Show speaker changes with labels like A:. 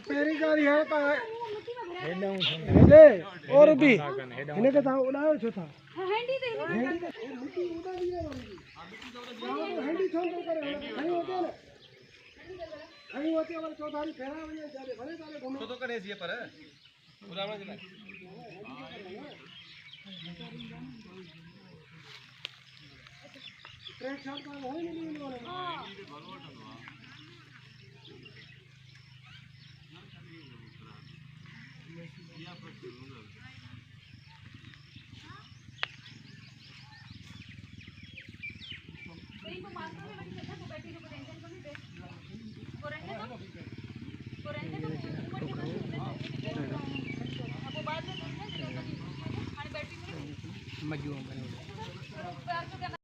A: peri गाड़ी है तो हेडे और भी इन्हें के था उड़ायो छो था हैंडी दे मिट्टी उड़ा दिया हैंडी छोड़ दे करे नहीं होते ना नहीं होते वाले चौधारी फेरा बने जाले भले ताले घूमे तो करे ये पर उड़ाना चला ट्रैक शॉट का हो ही नहीं वाला हां
B: मजबूत